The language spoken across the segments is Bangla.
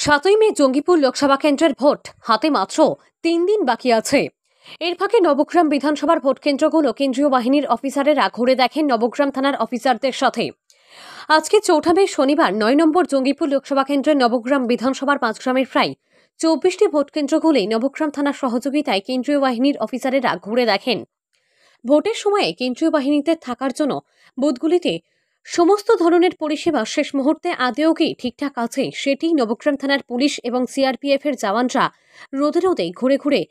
সাতই মে জঙ্গিপুর লোকসভা কেন্দ্রের ভোট হাতে মাত্র 3 দিন বাকি আছে। এর ফাঁকে নবগ্রাম বিধানসভার ভোট কেন্দ্রগুলো কেন্দ্রীয় বাহিনীর অফিসারেরা ঘুরে দেখেন নবগ্রাম থানার অফিসারদের সাথে। আজকে 4 মে শনিবার 9 নম্বর জঙ্গিপুর লোকসভা কেন্দ্রের নবগ্রাম বিধানসভার 5 গ্রামের প্রায় 24টি ভোট কেন্দ্রগুলি নবগ্রাম থানার সহযোগিতায় কেন্দ্রীয় বাহিনীর অফিসারেরা ঘুরে দেখেন। ভোটের সময়ে কেন্দ্রীয় বাহিনীতে থাকার জন্য বুথগুলিতে সমস্ত ধরনের পরিষেবা শেষ মুহূর্তে আদেও কি ঠিকঠাক আছে সেটি নবগ্রাম থানার পুলিশ এবং সিআরপিএফ এর জওয়ানরা রোদে রোদে ঘুরে ঘুরে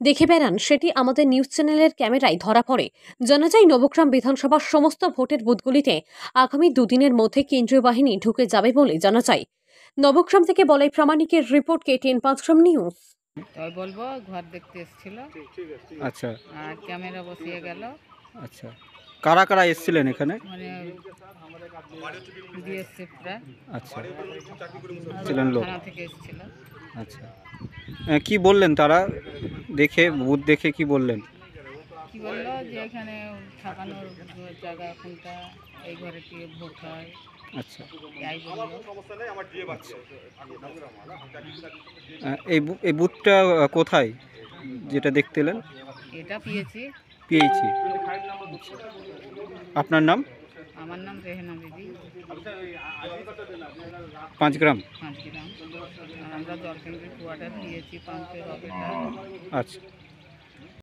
দেখে বেড়ান, সেটি আমাদের নিউজ চ্যানেলের ক্যামেরায় ধরা পড়ে। জানা যায়, নবগ্রাম বিধানসভার সমস্ত ভোটের বুথগুলিতে আগামী 2 দিনের মধ্যে কেন্দ্রীয় বাহিনী ঢুকে যাবে বলে জানা যায়। নবগ্রাম থেকে বলাই প্রামাণিকের রিপোর্ট, KTN 5 গ্রাম নিউজ। তাই বলবো ঘর দেখতে এসেছিল। আচ্ছা, আর ক্যামেরা বসিয়ে গেল। আচ্ছা, কারা কারা এসেছিলেন এখানে? মানে বিএসএফরা। আচ্ছা, ছিলেন লোক থানা থেকে এসেছিল। আচ্ছা, কি বললেন তারা দেখে, বুথ দেখে কি বললেন? কি বললো যে এখানে থাকানোর জায়গা কোনটা, এই ঘরে কি ভোট হয়। আচ্ছা, তাই বললো। এই বুথটা কোথায় যেটা দেখতে এলেন? এটা পেয়েছি। পেয়েছি। আপনার নাম? আমার নাম রেহেনা বিবি। 5 গ্রাম। 5 গ্রাম। আর আমরা জলকেন্দ্রের কোয়ার্টার দিয়েছি, পাম্পের অফিসার। আচ্ছা।